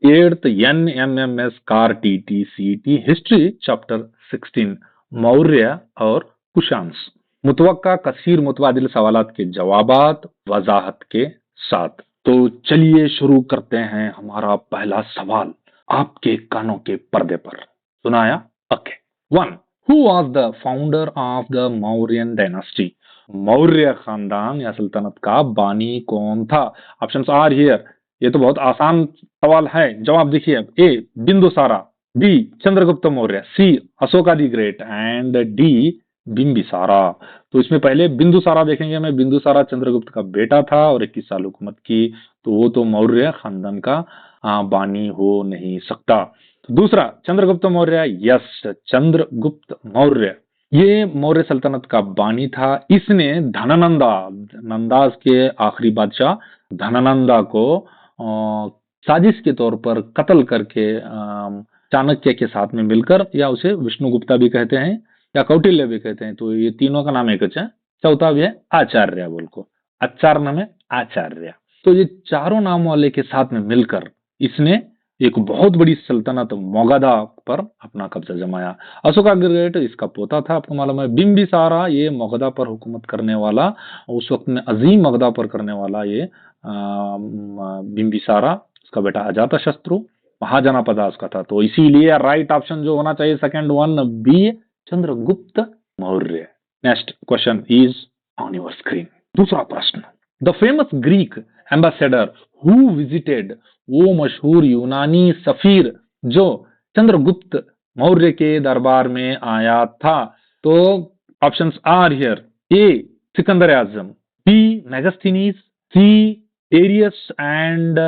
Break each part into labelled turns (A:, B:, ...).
A: 8th NMMS car TTCT history chapter 16 Maurya और कुशांस मुतवक्का कसीर मुतबादिल सवालात के जवाबात वजाहत के साथ। तो चलिए शुरू करते हैं हमारा पहला सवाल आपके कानों के पर्दे पर। सुनाया? Okay. 1. Who was the founder of the Mauryan dynasty? Maurya खानदान या सल्तनत का बानी कौन था? Options are here. ये तो बहुत आसान सवाल है, जवाब देखिए। A Bindusara, B Chandragupta Maurya, C Ashoka the great and D Bimbisara. तो इसमें पहले बिंदुसारा देखेंगे। मैं बिंदुसारा चंद्रगुप्त का बेटा था और 21 साल हुकूमत की, तो वो तो मौर्य खानदान का बानी हो नहीं सकता। दूसरा चंद्रगुप्त मौर्य, यस चंद्रगुप्त मौर्य ये मौर्य सल्तनत का बानी था। इसने धननंदा, नंदास के आखिरी बादशाह धननंदा को साजिश के तौर पर कत्ल करके चाणक्य के साथ में मिलकर, या उसे विष्णुगुप्ता भी कहते हैं या कौटिल्य भी कहते हैं, तो ये तीनों का नाम एक है। चौथा भी है आचार्य, बोल को आचार्य में आचार्य। तो ये चारों नाम वाले के साथ में मिलकर इसने एक बहुत बड़ी सल्तनत मगधा पर अपना कब्जा जमाया। अशोका ग्रेट इसका पोता था, आपको मालूम है। बिंबिसारा ये मगधा पर हुकूमत करने वाला, उस वक्त में अजीम मगधा पर करने वाला ये बिंबिसारा, उसका बेटा अजातशत्रु महाजनापदा उसका था। तो इसीलिए राइट ऑप्शन जो होना चाहिए second one B Chandragupta Maurya. Next question is on your screen. दूसरा प्रश्न, the famous Greek ambassador who visited, वो मशहूर यूनानी सफीर जो चंद्रगुप्त मौर्य के दरबार में आया था। तो options are here. A Sikandar Azam, B Megasthenes, C Darius and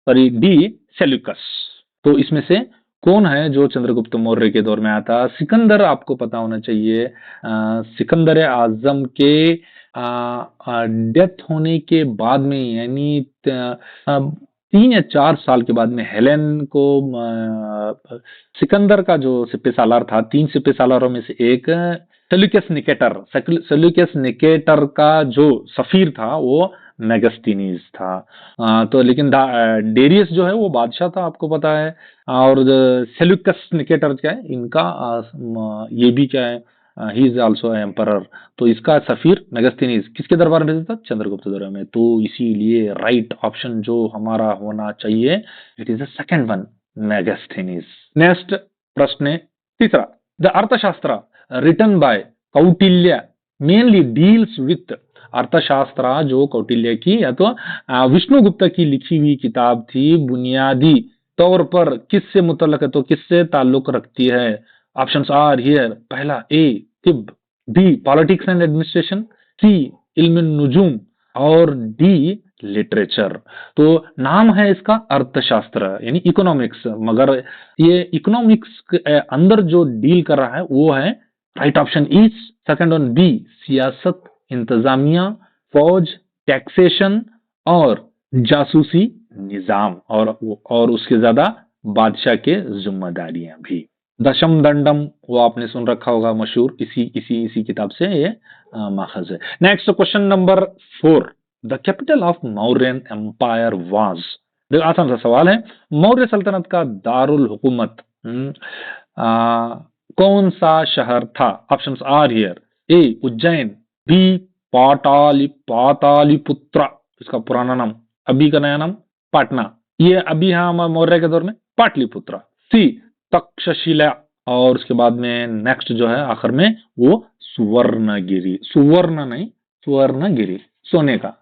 A: D Seleucus. तो इसमें से कौन है जो चंद्रगुप्त मौर्य के दौर में आया था? सिकंदर आपको पता होना चाहिए। सिकंदर आजम के डेथ होने के बाद में, यानी 3 या 4 साल के बाद में हेलेन को सिकंदर का जो सिपह सालार था, 3 सिपह सालारों में से एक सेल्यूकस निकेटर, सेल्यूकस निकेटर का जो सफीर था वो मेगास्थनीज था। तो लेकिन डेरियस जो है वो बादशाह था, आपको पता है। और सेल्यूकस निकेटर क्या है इनका, ये भी क्या है, ही इज आल्सो एम्परर। तो इसका सफीर मेगास्थनीज किसके दरबार में था? चंद्रगुप्त दरबार में। तो इसीलिए राइट ऑप्शन जो हमारा होना चाहिए it is the second one, Megasthenes. Next प्रश्न तीसरा, the Arthashastra written by Kautilya mainly deals with, Arthashastra जो कौटिल्य की या तो विष्णुगुप्त की लिखी हुई किताब थी, बुनियादी तौर पर किससे मुतल्लक है, तो किससे ताल्लुक रखती है? Options are here. पहला ए तिब, B politics and administration, C इल्म नुजूम और डी लिटरेचर। तो नाम है इसका अर्थशास्त्र यानी इकोनॉमिक्स, मगर ये इकोनॉमिक्स के अंदर जो डील कर रहा है वो है, right option is second one B, सियासत, इंतजामिया, फौज, टैक्सेशन और जासूसी निजाम, और उसके ज्यादा बादशाह के जिम्मेदारियां भी। दशम दंडम वो आपने सुन रखा होगा, मशहूर, इसी किताब से ये माखज है। Next question number 4, the capital of Mauryan empire was, आसान सा सवाल है। मौर्य सल्तनत का दारुल हुकूमत कौन सा शहर था? Options are here. A Ujjain, B Pataliputra, इसका पुराना नाम, अभी का नया नाम पाटना, ये अभी हाँ मौर्य के दौर में पाटलिपुत्र। सी तक्षशिला, और उसके बाद में नेक्स्ट जो है आखिर में वो सुवर्णगिरी, सुवर्ण नहीं सुवर्णगिरी, सोने का,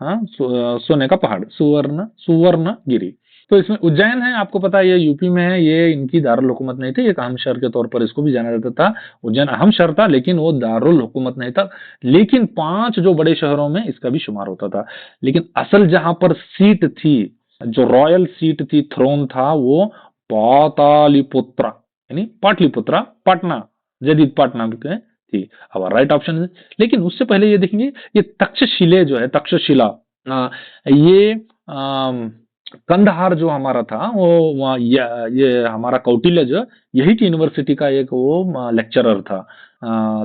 A: सोने का पहाड़, सुवर्णगिरी। तो इसमें उज्जैन है, आपको पता है ये यूपी में है, ये इनकी दारुल हुकूमत नहीं थी, एक अहम शहर के तौर पर इसको भी जाना जाता था। उज्जैन अहम शहर था लेकिन वो दारुल हुकूमत नहीं था, लेकिन 5 जो बड़े शहरों में इसका भी शुमार होता था। लेकिन असल जहां पर सीट थी, जो रॉयल सीट थी, थ्रोन था, वो पाटलिपुत्र यानी पाटलिपुत्रा, पाटना, जदीद पाटना में थी। अब राइट ऑप्शन है। लेकिन उससे पहले ये देखेंगे, ये तक्षशिला जो है, तक्षशिला ये कंदहार जो हमारा था वो ये हमारा कौटिल्य जो यही की यूनिवर्सिटी का एक वो लेक्चरर था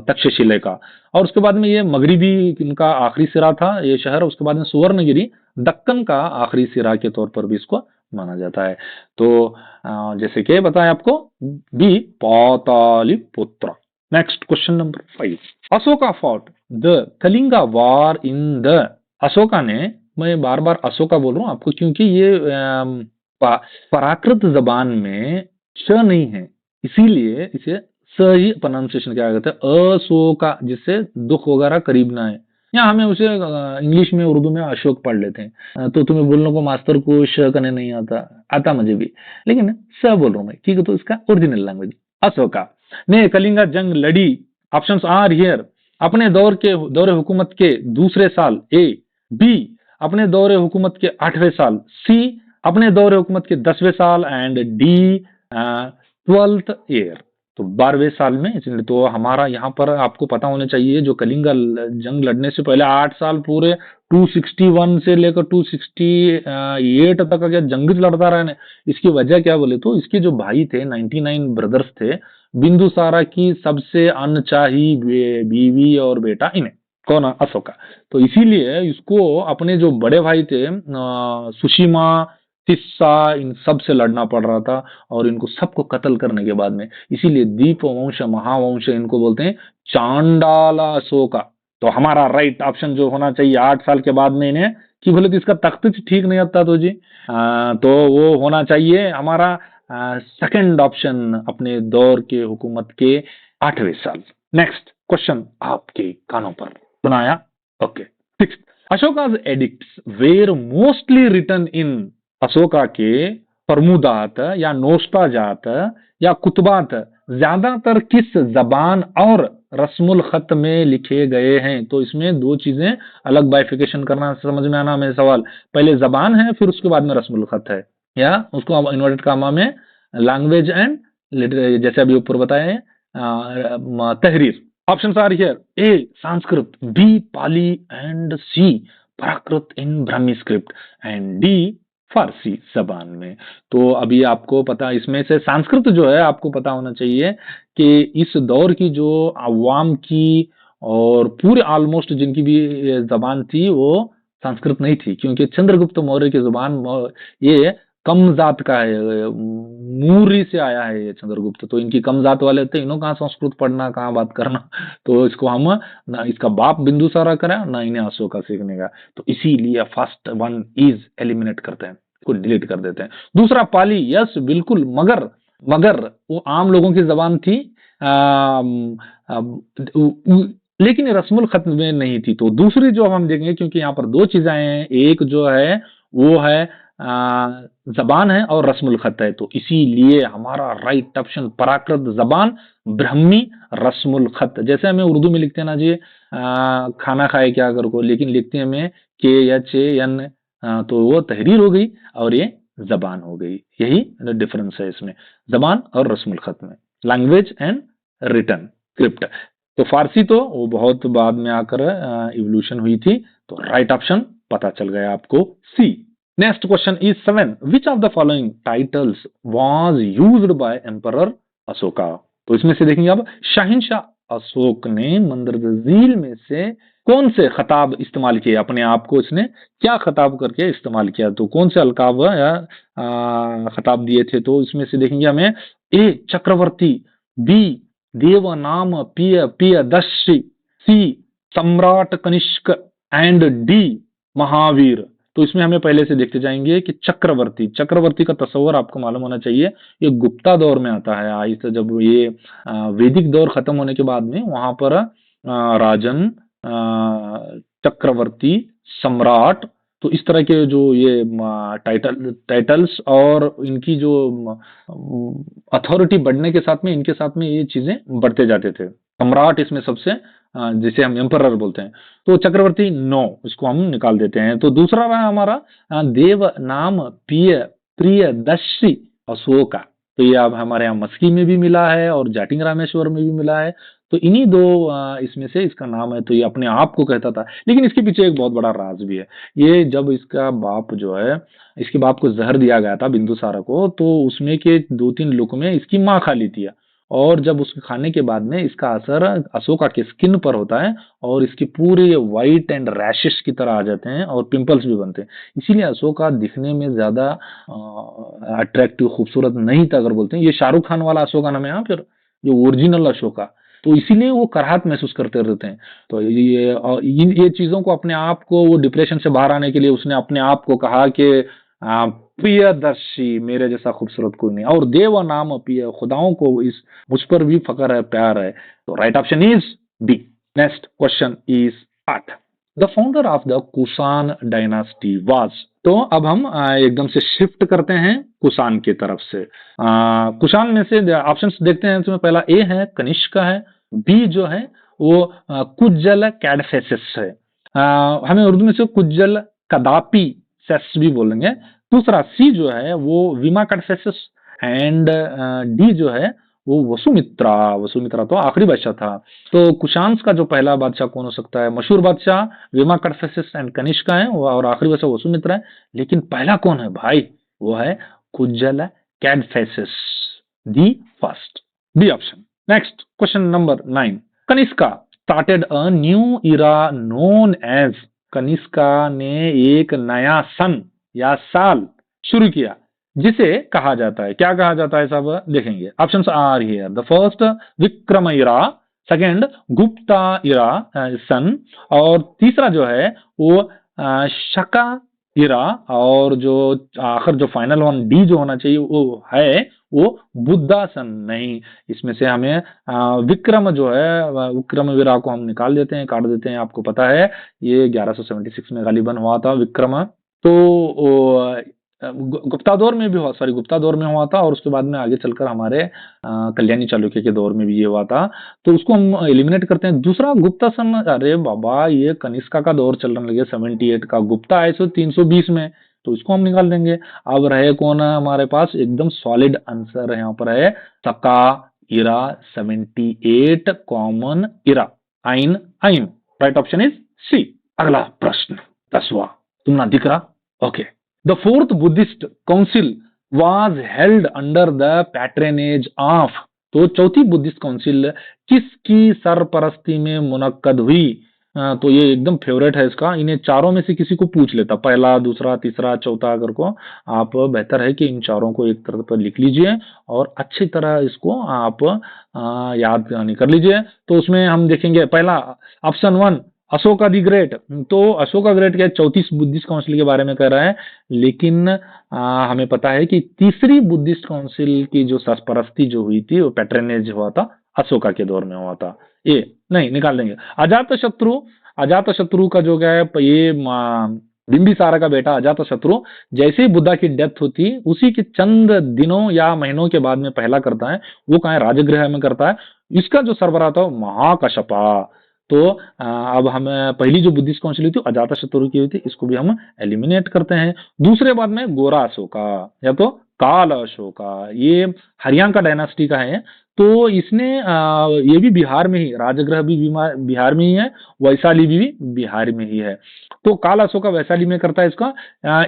A: तक्षशिला का। और उसके बाद में ये मगरिबी इनका आखिरी सिरा था ये शहर। उसके बाद में सुवर्णगिरी दक्कन का आखिरी सिरा के तौर पर भी इसको माना जाता है। तो जैसे कि बताया आपको, B Pataliputra. Next question number 5, Ashoka fought the Kalinga war in the, Ashoka ने, मैं बार बार अशोका बोल रहा हूं आपको क्योंकि ये प्राकृत जबान में श नहीं है, इसीलिए इसे स ही प्रोनाउंसिएशन किया जाता है, अशोका, जिससे दुख वगैरह करीब ना है। या हमें उसे इंग्लिश में उर्दू में अशोक पढ़ लेते हैं। तो तुम्हें बोलने को मास्टर को श करने नहीं आता, आता मुझे भी, लेकिन स बोल रहा हूं मैं, ठीक है। तो इसका ओरिजिनल लैंग्वेज अशोका ने कलिंगा जंग लड़ी। ऑप्शंस आर हियर, अपने दौरे हुकूमत के दूसरे साल, ए, बी अपने दौरे हुकूमत के 8वें साल, सी अपने दौरे हुकूमत के 10वें साल, एंड डी 12th ईयर, तो 12वें साल में। इसलिए तो हमारा यहाँ पर आपको पता होना चाहिए, जो कलिंगा जंग लड़ने से पहले 8 साल पूरे 261 से लेकर 268 तक अगर जंग लड़ता रहा है। इसकी वजह क्या बोले तो, इसके जो भाई थे, 99 ब्रदर्स थे, बिंदुसारा की सबसे अनचाही बीवी और बेटा इन्हें, कौन, अशोका। तो इसीलिए इसको अपने जो बड़े भाई थे सुशीमा, तिस्सा, इन सब से लड़ना पड़ रहा था, और इनको सबको कत्ल करने के बाद में, इसीलिए दीपवंश महावंश इनको बोलते हैं चांडाला अशोका। तो हमारा राइट ऑप्शन जो होना चाहिए 8 साल के बाद में इन्हें, कि बोले तो इसका तख्त ठीक नहीं आता तो जी, तो वो होना चाहिए हमारा सेकंड ऑप्शन, अपने दौर के हुकूमत के 8वें साल। नेक्स्ट क्वेश्चन आपके कानों पर सुनाया। Okay, 6, अशोका's edicts were mostly written in, Ashoka के फरमुदात या नोस्टाजात या कुतबात ज्यादातर किस जबान और रस्मुल खत में लिखे गए हैं। तो इसमें दो चीजें अलग बाइफिकेशन करना, समझ में आना मेरे सवाल, पहले जबान है फिर उसके बाद में रस्मुल खत है, या उसको इन्वर्टेड कामा में लैंग्वेज एंड जैसे अभी ऊपर बताए तहरीर। Options are here, A Sanskrit, B Pali, and C Prakrit in Brahmi script, and D Farsi जबान में। तो अभी आपको पता, इसमें से संस्कृत जो है आपको पता होना चाहिए कि इस दौर की जो अवाम की और पूरे ऑलमोस्ट जिनकी भी जबान थी वो संस्कृत नहीं थी, क्योंकि चंद्रगुप्त मौर्य की जुबान ये कम जात का है, मूरी से आया है ये चंद्रगुप्त, तो इनकी कम जात वाले थे, इन्हों कहाँ संस्कृत पढ़ना, कहाँ बात करना। तो इसको हम ना, इसका बाप बिंदुसारा करा ना इन्हें अशोका सीखने का, तो इसीलिए फर्स्ट वन इज एलिमिनेट करते हैं, इसको डिलीट कर देते हैं। दूसरा पाली, यस बिल्कुल, मगर मगर वो आम लोगों की जबान थी, लेकिन रस्मुल खत में नहीं थी। तो दूसरी जो हम देखेंगे, क्योंकि यहाँ पर दो चीजें हैं, एक जो है वो है जबान है और रस्मुल खत है, तो इसीलिए हमारा राइट ऑप्शन प्राकृत जबान, ब्राह्मी, रस्मुल खत। जैसे हमें उर्दू में लिखते हैं ना जी, खाना खाए क्या कर को, लेकिन लिखते हैं हमें KHAN, तो वो तहरीर हो गई और ये जबान हो गई। यही डिफरेंस है इसमें, जबान और रस्मुल खत में, लैंग्वेज एंड रिटन स्क्रिप्ट। तो फारसी तो वो बहुत बाद में आकर इवोल्यूशन हुई थी। तो राइट ऑप्शन पता चल गया आपको, C. Next question is 7, which of the following titles was used by emperor Ashoka. तो इसमें से देखेंगे आप, शाहिनशाह अशोक ने मंदरजील में से कौन से खताब इस्तेमाल किए, अपने आप को इसने क्या खताब करके इस्तेमाल किया, तो कौन से अलकाब या खताब दिए थे। तो इसमें से देखेंगे हमें, ए चक्रवर्ती, बी देवनाम पियदर्शी, सी सम्राट कनिष्क, एंड डी महावीर। तो इसमें हमें पहले से देखते जाएंगे कि चक्रवर्ती, चक्रवर्ती का तस्वर आपको मालूम होना चाहिए, ये गुप्ता दौर में आता है। आहिस्ते जब ये वैदिक दौर खत्म होने के बाद में वहां पर राजन, चक्रवर्ती, सम्राट, तो इस तरह के जो ये टाइटल्स और इनकी जो अथॉरिटी बढ़ने के साथ में, इनके साथ में ये चीजें बढ़ते जाते थे। सम्राट इसमें सबसे, जिसे हम एम्परर बोलते हैं। तो चक्रवर्ती नो, इसको हम निकाल देते हैं। तो दूसरा रहा हमारा देव नाम प्रियदर्शी अशोका। तो ये अब हमारे यहाँ मस्की में भी मिला है और जाटिंग रामेश्वर में भी मिला है। तो इन्हीं दो इसमें से इसका नाम है। तो ये अपने आप को कहता था, लेकिन इसके पीछे एक बहुत बड़ा राज भी है। ये जब इसका बाप जो है, इसके बाप को जहर दिया गया था बिंदुसारा को, तो उसमें के 2-3 लुक में इसकी माँ खा ली थी, और जब उसको खाने के बाद में इसका असर अशोका के स्किन पर होता है और इसकी पूरी व्हाइट एंड रैशेस की तरह आ जाते हैं और पिंपल्स भी बनते हैं। इसीलिए अशोका दिखने में ज्यादा अट्रैक्टिव, खूबसूरत नहीं था अगर बोलते हैं। ये शाहरुख खान वाला अशोका नाम है, हाँ, फिर ये ओरिजिनल अशोका, तो इसीलिए वो कराहत महसूस करते रहते हैं। तो ये चीजों को अपने आप को, वो डिप्रेशन से बाहर आने के लिए उसने अपने आप को कहा कि प्रियदर्शी, मेरे जैसा खूबसूरत कोई नहीं, और देव नाम प्रिय, खुदाओं को इस मुझ पर भी फकर है, प्यार है। तो right option is B. Next question is 8। The founder of the Kushan dynasty was. तो अब हम एकदम से शिफ्ट करते हैं कुषाण की तरफ से। कुषाण में से ऑप्शंस देखते हैं। इसमें पहला ए है कनिष्क है, बी जो है वो कुज्जल कैडफेसिस है, हमें उर्दू में से कुज्जल कदापि सेस भी बोलेंगे। दूसरा सी जो है वो विमा कैडफेसिस, एंड डी जो है वो वसुमित्रा। वसुमित्रा तो आखिरी बादशाह था। तो कुषाण का जो पहला बादशाह कौन हो सकता है? मशहूर बादशाह विमा कैडफेसिस एंड कनिष्का है, और आखिरी बादशाह वसुमित्रा है। लेकिन पहला कौन है भाई? वो है Kujula Kadphises, the first, B option. Next question number 9। Kanishka started a new era known as. Kanishka ने एक नया सन या साल शुरू किया जिसे कहा जाता है, क्या कहा जाता है सब देखेंगे। Options are here. The first Vikram era, second Gupta era सन, और तीसरा जो है वो शका इरा, और जो आखिर जो फाइनल वन डी जो होना चाहिए वो है वो बुद्धा सन। नहीं, इसमें से हमें विक्रम जो है, विक्रम वीरा को हम निकाल देते हैं, काट देते हैं। आपको पता है ये 1176 में गालिबन हुआ था विक्रम। तो गुप्ता दौर में भी हुआ, सॉरी गुप्ता दौर में हुआ था, और उसके बाद में आगे चलकर हमारे कल्याणी चालुक्य के दौर में भी ये हुआ था। तो उसको हम एलिमिनेट करते हैं। दूसरा गुप्ता सन, अरे बाबा ये कनिष्का का दौर चलने लगे 78 का, गुप्ता आए 320 में, तो इसको हम निकाल देंगे। अब रहे कौन है हमारे पास? एकदम सॉलिड आंसर यहाँ पर है सका इरा 78 कॉमन इरा आइन आइन। Right option is C. अगला प्रश्न 10वां, तुमना दिख रहा? Okay. The fourth Buddhist council was held under the patronage of. तो चौथी बुद्धिस्ट काउंसिल किसकी सरपरस्ती में मुनक्कद हुई? तो ये एकदम फेवरेट है इसका। इन्हें चारों में से किसी को पूछ लेता, पहला, दूसरा, तीसरा, चौथा, अगर को आप बेहतर है कि इन चारों को एक तरफ पर लिख लीजिए और अच्छी तरह इसको आप याद कर लीजिए। तो उसमें हम देखेंगे पहला ऑप्शन 1 अशोका दी ग्रेट। तो अशोका ग्रेट के 34 बुद्धिस्ट काउंसिल के बारे में कह रहा है, लेकिन हमें पता है कि तीसरी बुद्धिस्ट काउंसिल की जो सरपरस्ती जो हुई थी वो पैट्रेनेज हुआ था अशोका के दौर में हुआ था। ये नहीं, निकाल देंगे। अजातशत्रु, अजातशत्रु का जो क्या है, ये बिंबिसारा का बेटा अजातशत्रु जैसे ही बुद्धा की डेथ होती उसी के चंद दिनों या महीनों के बाद में पहला करता है, वो कहाँ है? राजगृह में करता है। इसका जो सरबराह था महाकशपा। तो अब हम पहली जो बुद्धिस्ट काउंसिल हुई थी अजातशत्रु की हुई थी, इसको भी हम एलिमिनेट करते हैं। दूसरे बाद में गोरा अशोका या तो काल अशोका, ये हरियाणा का डायनास्टी का है। तो इसने ये भी बिहार में ही, राजगृह भी बिहार में ही है, वैशाली भी बिहार में ही है। तो काल अशोका वैशाली में करता है इसका।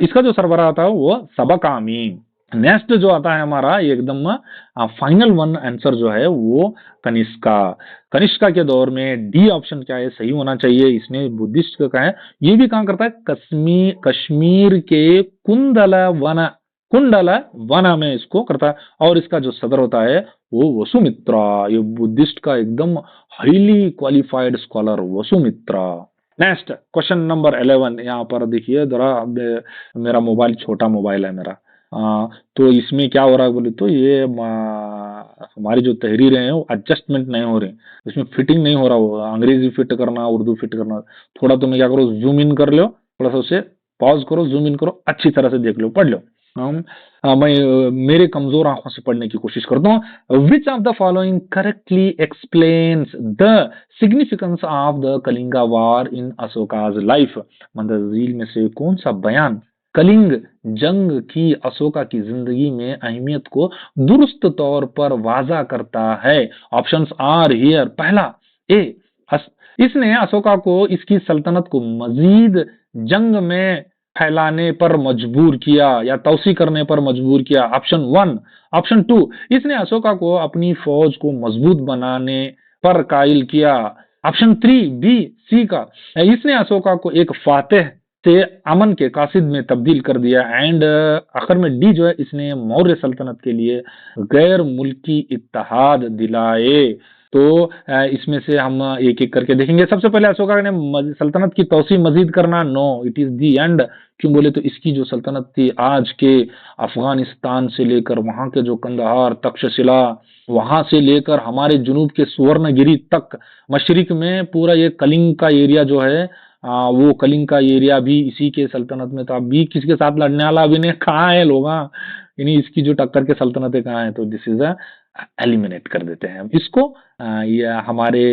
A: इसका जो सरबराह था वो सबकामी। नेक्स्ट जो आता है हमारा एकदम फाइनल वन आंसर जो है वो कनिष्का। कनिष्का के दौर में डी ऑप्शन क्या है? सही होना चाहिए। इसने बुद्धिस्ट का है, ये भी कहां करता है? कश्मीर के कुंडल वन में इसको करता है, और इसका जो सदर होता है वो वसुमित्रा। ये बुद्धिस्ट का एकदम highly qualified scholar Vasumitra. Next question number 11। यहाँ पर देखिए जरा, मेरा मोबाइल छोटा मोबाइल है मेरा, तो इसमें क्या हो रहा है बोले तो ये हमारी जो तहरीरें हैं वो एडजस्टमेंट नहीं हो रही, इसमें फिटिंग नहीं हो रहा। वो अंग्रेजी फिट करना, उर्दू फिट करना, थोड़ा तुम्हें क्या करो, जूम इन कर लो, थोड़ा सा उसे पॉज करो, जूम इन करो, अच्छी तरह से देख लो, पढ़ लो। मैं मेरे कमजोर आंखों से पढ़ने की कोशिश करता हूँ। Which of the following correctly explains the significance of the Kalinga war in Ashoka's life. मंदरजील में से कौन सा बयान कलिंग जंग की अशोका की जिंदगी में अहमियत को दुरुस्त तौर पर वाजा करता है? Options are here. पहला ए, इसने अशोका को इसकी सल्तनत को मजीद जंग में फैलाने पर मजबूर किया या तौसी करने पर मजबूर किया? ऑप्शन 1। ऑप्शन 2, इसने अशोका को अपनी फौज को मजबूत बनाने पर कायल किया। ऑप्शन 3 बी सी का, इसने अशोका को एक फातेह से अमन के कासिद में तब्दील कर दिया। एंड आखिर में डी जो है, इसने मौर्य सल्तनत के लिए गैर मुल्की इत्तेहाद दिलाए। तो इसमें से हम एक एक करके देखेंगे। सबसे पहले अशोका ने सल्तनत की तौसी मजीद करना, no it is the end. क्यों बोले तो इसकी जो सल्तनत थी आज के अफगानिस्तान से लेकर वहां के जो कंदहार, तक्षशिला, वहां से लेकर हमारे जुनूब के सुवर्णगिरी तक, मशरिक में पूरा ये कलिंग का एरिया जो है, वो कलिंग का एरिया भी इसी के सल्तनत में था। अभी किसके साथ लड़ने वाला अभी ने कहाँ है लोग, यानी इसकी जो टक्कर के सल्तनतें कहाँ है, तो दिस इज एलिमिनेट कर देते हैं हम इसको, ये हमारे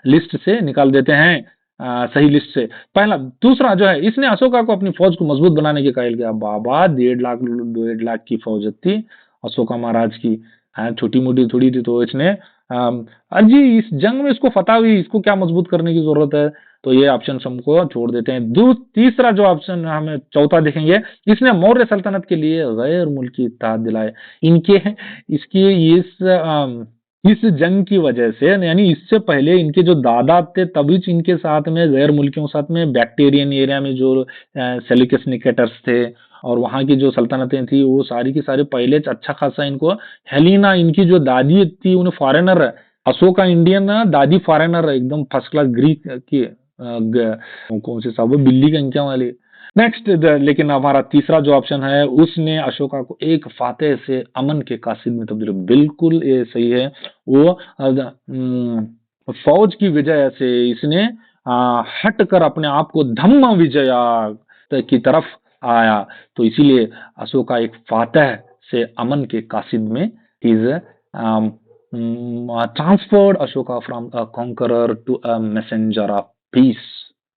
A: लिस्ट से निकाल देते हैं, सही लिस्ट से। पहला। दूसरा जो है, इसने अशोका को अपनी फौज को मजबूत बनाने के कायल किया। बाबा 1.5 लाख की फौज थी अशोका महाराज की, छोटी मोटी थोड़ी थी। तो इसने अजी इस जंग में इसको फतह हुई, इसको क्या मजबूत करने की जरूरत है? तो ये ऑप्शन हमको छोड़ देते हैं। तीसरा जो ऑप्शन हमें चौथा देखेंगे, इसने मौर्य सल्तनत के लिए गैर मुल्की इत्तेहाद दिलाए। इनके इसकी इस जंग की वजह से, यानी इससे पहले इनके जो दादा थे तभी इनके साथ में गैर मुल्कियों के साथ में बैक्टीरियन एरिया में जो सेल्यूकस निकेटर्स थे और वहां की जो सल्तनतें थी, वो सारी की सारी पहले अच्छा खासा इनको, हेलिना इनकी जो दादी थी उन्हें फॉरेनर है, अशोका इंडियन, दादी फॉरेनर है, एकदम फर्स्ट क्लास ग्रीक की, कौन से साहब बिल्ली की अंकिया वाली। नेक्स्ट। लेकिन हमारा तीसरा जो ऑप्शन है, उसने अशोका को एक फातेह से अमन के कासिद में तब्दील, बिल्कुल ये सही है। वो फौज की विजय से इसने हट कर अपने आप को धम्म विजया की तरफ आया। तो इसीलिए अशोका एक फातेह से अमन के कासिद में is transferred Ashoka from a conqueror to a messenger of peace.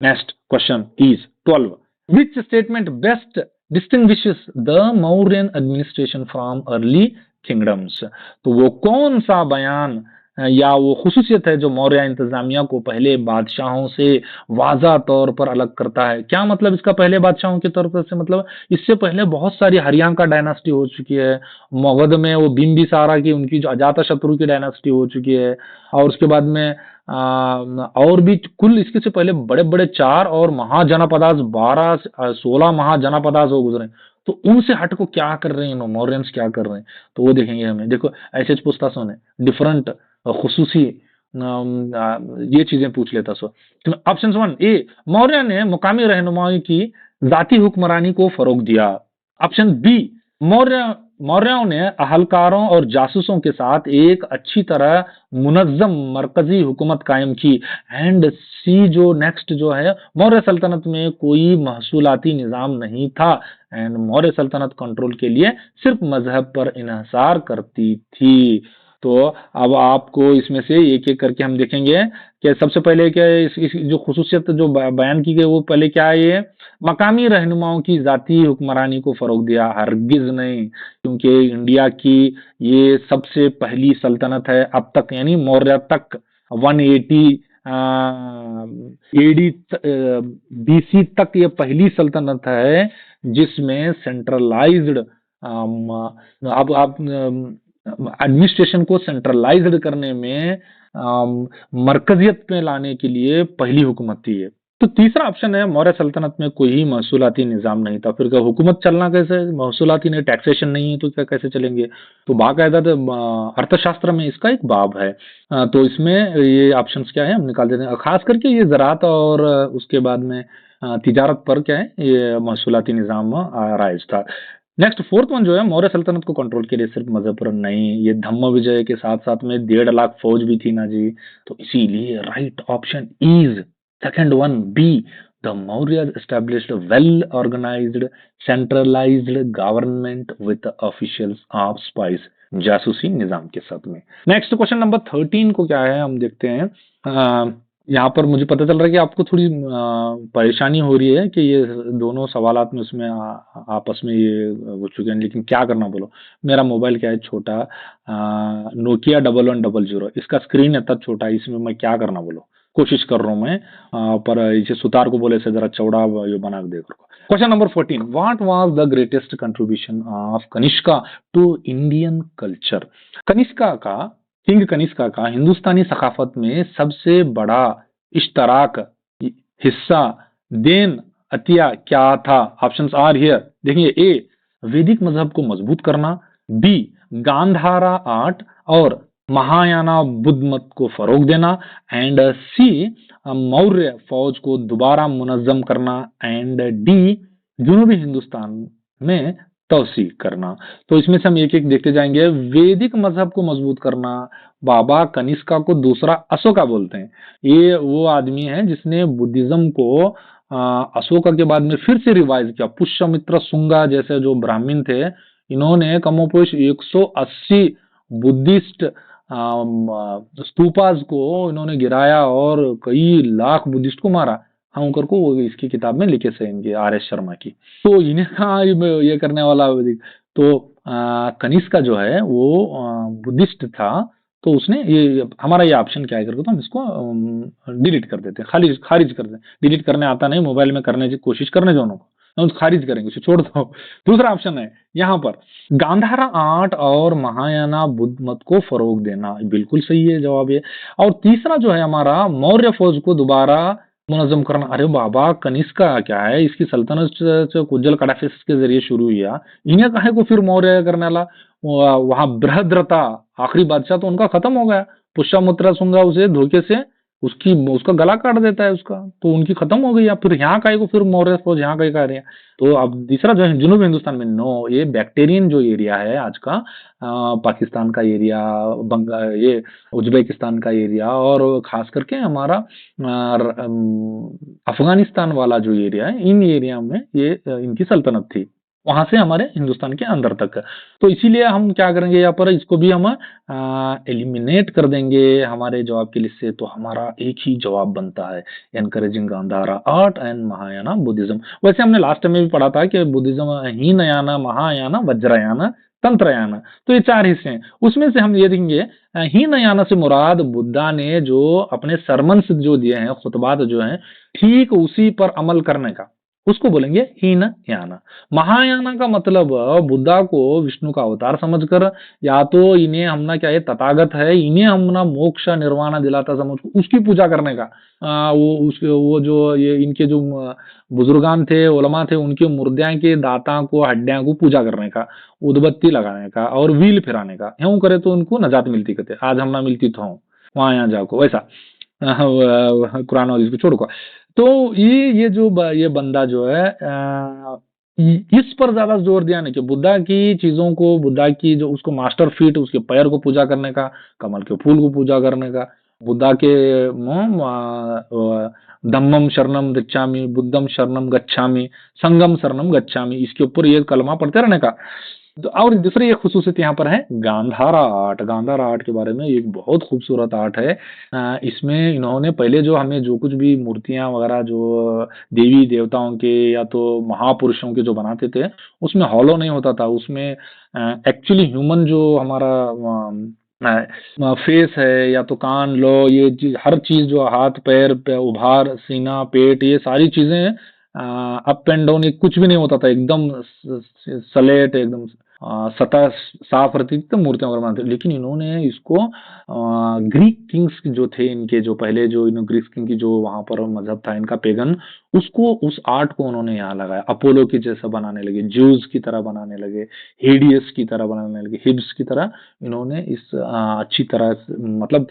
A: Next question is 12. Which statement best distinguishes the Mauryan administration from early kingdoms? तो वो कौन सा बयान या वो खुसूसियत है जो मौर्य इंतजामिया को पहले बादशाहों से वाज़ा तौर पर अलग करता है? क्या मतलब इसका पहले बादशाहों के तौर पर से मतलब, इससे पहले बहुत सारी हरियाणा का डायनास्टी हो चुकी है, मगध में वो बिंबिसारा की उनकी जो अजाता शत्रु की डायनास्टी हो चुकी है, और उसके बाद में और भी कुल इसके से पहले बड़े बड़े 4 और महाजनपदास 12-16 महाजनपदास हो गुजरे। तो उनसे हट को क्या कर रहे हैं मौर्यंस, क्या कर रहे हैं, तो वो देखेंगे हमें। देखो ऐसे पूछताछों ने डिफरेंट खुसूसी ये चीजें पूछ लेता सो। ऑप्शन 1 ए, मौर्य ने मुकामी रहनुमाई की जाति हुक्मरानी को फरोग दिया। ऑप्शन बी, मौर्यों ने अहलकारों और जासूसों के साथ एक अच्छी तरह मुनज्जम मरकजी हुकूमत कायम की। एंड सी जो नेक्स्ट जो है, मौर्य सल्तनत में कोई महसूलाती निजाम नहीं था एंड मौर्य सल्तनत कंट्रोल के लिए सिर्फ मजहब पर इन्हसार करती थी। तो अब आपको इसमें से एक एक करके हम देखेंगे कि सबसे पहले क्या इस जो खुसूसियत जो बयान की गई वो पहले क्या है, ये मकामी रहनुमाओं की जाती हुक्मरानी को फरोग दिया, हरगिज नहीं, क्योंकि इंडिया की ये सबसे पहली सल्तनत है अब तक, यानी मौर्य तक 180 एडी बीसी तक ये पहली सल्तनत है जिसमें सेंट्रलाइज्ड, अब आप एडमिनिस्ट्रेशन को सेंट्रलाइज्ड करने में, मरकजियत में लाने के लिए पहली हुकूमत थी ये। तो तीसरा ऑप्शन है, मौर्य सल्तनत में कोई महसूलाती निजाम नहीं था। फिर क्या हुकूमत चलना कैसे, महसूलाती नहीं, टैक्सेशन नहीं है तो क्या कैसे चलेंगे? तो बाकायदा अर्थशास्त्र में इसका एक बाब है। तो इसमें ये ऑप्शंस क्या है हम निकाल देते हैं, खास करके ये ज़राअत और उसके बाद में तिजारत पर क्या है, ये महसूलाती निजाम राइज था। नेक्स्ट फोर्थ वन जो है, मौर्य सल्तनत को कंट्रोल के लिए सिर्फ मजहब पर नहीं, ये धम्म विजय के साथ साथ में 1.5 लाख फौज भी थी ना जी। तो इसीलिए right option is second one B, the Maurya established well organised centralised government with officials of spies, जासूसी निजाम के साथ में। नेक्स्ट क्वेश्चन नंबर 13 को क्या है हम देखते हैं। यहाँ पर मुझे पता चल रहा है कि आपको थोड़ी परेशानी हो रही है कि ये दोनों सवालात में उसमें आपस में ये हो चुके हैं, लेकिन क्या करना बोलो। मेरा मोबाइल क्या है छोटा, नोकिया 1100, इसका स्क्रीन इतना छोटा है, इसमें मैं क्या करना बोलो। कोशिश कर रहा हूं मैं, पर इसे सुतार को बोले से जरा चौड़ा ये बना के देख। Question number 14, what was the greatest contribution of Kanishka to Indian culture? Kanishka का, किंग कनिष्का का हिंदुस्तानी सकाफत में सबसे बड़ा इश्तराक, हिस्सा, देन, अतिया क्या था? Options are here. देखिए, ए वैदिक मजहब को मजबूत करना, बी गांधारा आर्ट और महायाना बुद्ध मत को फरोग देना, एंड सी मौर्य फौज को दोबारा मुनज्जम करना, एंड डी जनूबी हिंदुस्तान में तोसी करना। तो इसमें से हम एक एक देखते जाएंगे। वैदिक मजहब को मजबूत करना, बाबा कनिष्का को दूसरा अशोका बोलते हैं। ये वो आदमी है जिसने बुद्धिज्म को अशोका के बाद में फिर से रिवाइज किया। पुष्यमित्र शुंगा जैसे जो ब्राह्मण थे, इन्होंने कमोपेश 180 बुद्धिस्ट स्तूपास को इन्होंने गिराया और कई लाख बुद्धिस्ट को मारा। हाँ को वो इसकी किताब में लिखे से इनके आर एस शर्मा की। तो इन्हें कहा ये करने वाला। तो कनिष्का जो है वो बुद्धिस्ट था, तो उसने ये हमारा ये ऑप्शन क्या है करके तो हम इसको डिलीट कर देते हैं, खारिज कर देते हैं। डिलीट करने आता नहीं, मोबाइल में करने की कोशिश करने दोनों को, हम खारिज करेंगे, उसे छोड़ दो। दूसरा ऑप्शन है यहाँ पर गांधारा आर्ट और महायाना बुद्ध मत को फरोग देना, बिल्कुल सही है जवाब ये। और तीसरा जो है हमारा मौर्य फौज को दोबारा मुनज़्ज़म करना। अरे बाबा कनिष्का क्या है, इसकी सल्तनत कुज्जल कड़ाफिस के जरिए शुरू हुआ, इन्हें काहे को फिर मौर्य करने वाला? वहां बृहद्रथा आखिरी बादशाह तो उनका खत्म हो गया, पुष्यमित्र शुंगा उसे धोखे से उसका गला काट देता है उसका, तो उनकी खत्म हो गई। अब फिर यहाँ काहे को फिर मौर्य फौज यहाँ कहीं का रहे हैं? तो अब तीसरा जो है जनूबी हिंदुस्तान में, नो, ये बैक्टेरियन जो एरिया है आज का, पाकिस्तान का एरिया, ये उज्बेकिस्तान का एरिया और खास करके हमारा अफगानिस्तान वाला जो एरिया है, इन एरिया में ये इनकी सल्तनत थी, वहां से हमारे हिंदुस्तान के अंदर तक। तो इसीलिए हम क्या करेंगे यहाँ पर, इसको भी हम एलिमिनेट कर देंगे हमारे जवाब की लिस्ट से। तो हमारा एक ही जवाब बनता है, encouraging Gandhara art and Mahayana Buddhism. वैसे हमने लास्ट में भी पढ़ा था कि बुद्धिज्म हीनयाना, महायाना, वज्रयाना, तंत्रयाना, तो ये 4 हिस्से हैं। उसमें से हम ये देखेंगे हीनयाना से मुराद बुद्धा ने जो अपने सरमन्स जो दिए हैं, खुतबात जो हैं, ठीक उसी पर अमल करने का, उसको बोलेंगे हीनयाना। महायाना का मतलब बुद्धा को विष्णु का अवतार समझकर, या तो इन्हें हमना क्या है तथागत है, इन्हें हमना मोक्ष निर्वाण दिलाता समझ उसकी पूजा करने का। वो जो ये इनके जो बुजुर्गान थे, उलमा थे, उनके मुर्दियां के दाता को, हड्डियां को पूजा करने का, उदबत्ती लगाने का और व्हील फिराने का। यूं करे तो उनको नजात मिलती, कहते आज हम ना मिलती तो वहां यहाँ जाको, वैसा कुरान और इसको छोड़ो। तो ये जो ये बंदा जो है इस पर ज्यादा जोर दिया नहीं कि बुद्धा की चीजों को, बुद्धा की जो उसको मास्टर फीट, उसके पैर को पूजा करने का, कमल के फूल को पूजा करने का, बुद्धा के धम्मम शरणम गच्छामि, बुद्धम शरणम गच्छामि, संगम शरणम गच्छामि, इसके ऊपर ये कलमा पढ़ते रहने का। तो और दूसरी एक खुसूसियत यहाँ पर है गांधारा आर्ट। गांधारा आर्ट के बारे में एक बहुत खूबसूरत आर्ट है। इसमें इन्होंने पहले जो हमें जो कुछ भी मूर्तियां वगैरह जो देवी देवताओं के या तो महापुरुषों के जो बनाते थे, उसमें हॉलो नहीं होता था, उसमें एक्चुअली ह्यूमन जो हमारा फेस है या तो कान लो, ये हर चीज जो हाथ पैर उभार सीना पेट, ये सारी चीजें अप एंड डाउन, ये कुछ भी नहीं होता था, एकदम सलेट, एकदम सतह साफ रहती थी, तो मूर्तियां वगैरह बनाते। लेकिन इन्होंने इसको ग्रीक किंग्स जो थे, इनके जो पहले जो ग्रीक किंग की जो वहां पर मजहब था इनका पेगन, उसको उस आर्ट को उन्होंने यहाँ लगाया। अपोलो की जैसा बनाने लगे, ज्यूस की तरह बनाने लगे, हेडियस की तरह बनाने लगे, हिब्स की तरह इन्होंने इस अच्छी तरह मतलब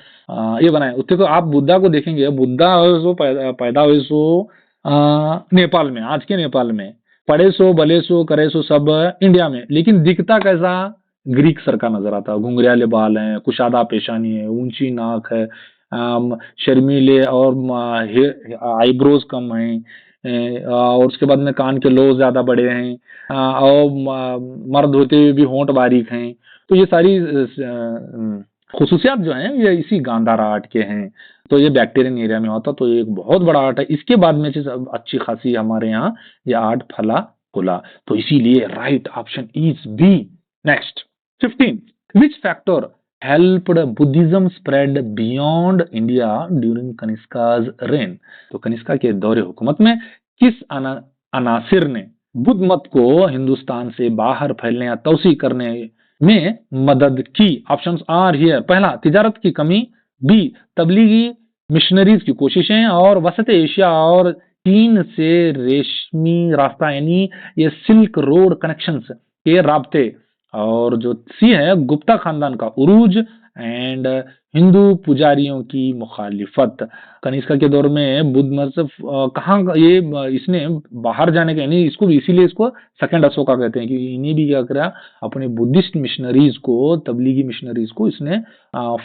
A: ये बनाया। उससे तो आप बुद्धा को देखेंगे, बुद्धा जो पैदा हुए सो नेपाल में, आज के नेपाल में, पढ़े सो भले सो करे सो सब इंडिया में, लेकिन दिखता कैसा? ग्रीक सर का नजर आता है। घुंघराले बाल हैं, कुशादा पेशानी है, ऊंची नाक है, शर्मीले और आईब्रोज कम हैं, और उसके बाद में कान के लोज ज्यादा बड़े हैं, और मर्द होते हुए भी होंठ बारीक हैं। तो ये सारी खुसूसियात जो हैं ये इसी गांधारा आर्ट के हैं। तो ये बैक्टीरियन एरिया में होता, तो ये एक बहुत बड़ा आर्ट है। इसके बाद में चीज अच्छी खासी हमारे यहाँ ये आर्ट फला फूला, तो इसीलिए right option is B. Next 15, which factor helped Buddhism spread beyond India during Kanishka's reign. तो कनिष्का के दौरे हुकूमत में किस अनासिर ने बुद्ध मत को हिंदुस्तान से बाहर फैलने या तौसी करने में मदद की? Options are here. पहला, तिजारत की कमी। बी, तबलीगी मिशनरीज की कोशिशें। और वसत एशिया और चीन से रेशमी रास्ता यानी ये सिल्क रोड कनेक्शंस के राब्ते। और जो सी है, गुप्ता खानदान का उरूज एंड हिंदू पुजारियों की मुखालिफत। कनिष्का के दौर में बुद्ध मत कहाँ ये इसने बाहर जाने का यानी इसको इसीलिए इसको सेकंड अशोका कहते हैं कि इन्हें भी क्या करा, अपने बुद्धिस्ट मिशनरीज को, तबलीगी मिशनरीज को इसने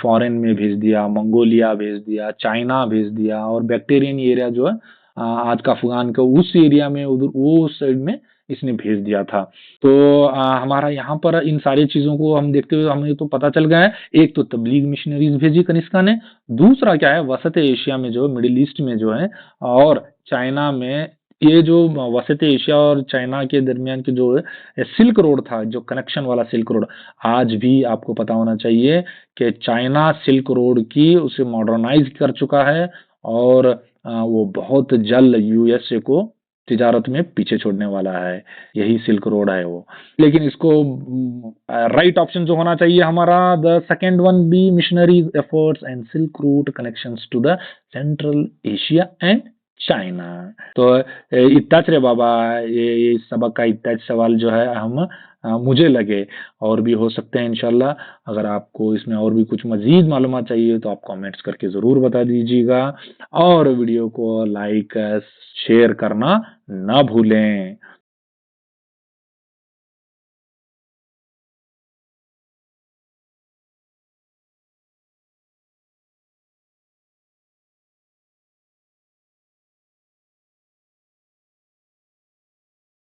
A: फॉरेन में भेज दिया, मंगोलिया भेज दिया, चाइना भेज दिया और बैक्टेरियन एरिया जो है आज का अफगान का उस एरिया में, उधर वो साइड में इसने भेज दिया था। तो हमारा यहाँ पर इन सारी चीजों को हम देखते हुए हमें तो पता चल गया है, एक तो तबलीग मिशनरीज भेजी कनिष्का ने, दूसरा क्या है वसत एशिया में जो मिडिल ईस्ट में जो है और चाइना में, ये जो वसत एशिया और चाइना के दरमियान के जो सिल्क रोड था, जो कनेक्शन वाला सिल्क रोड, आज भी आपको पता होना चाहिए कि चाइना सिल्क रोड की उसे मॉडर्नाइज कर चुका है और वो बहुत जल्द यूएसए को तिजारत में पीछे छोड़ने वाला है। यही सिल्क रोड है वो। लेकिन इसको राइट ऑप्शन जो होना चाहिए हमारा, the second one B, missionaries efforts and silk route connections to the Central Asia and China. तो इत्ताच रे बाबा, ये सबक का इत्ताच सवाल जो है हम मुझे लगे और भी हो सकते हैं इंशाल्लाह। अगर आपको इसमें और भी कुछ मजीद मालूमात चाहिए तो आप कमेंट्स करके जरूर बता दीजिएगा और वीडियो को लाइक शेयर करना ना भूलें।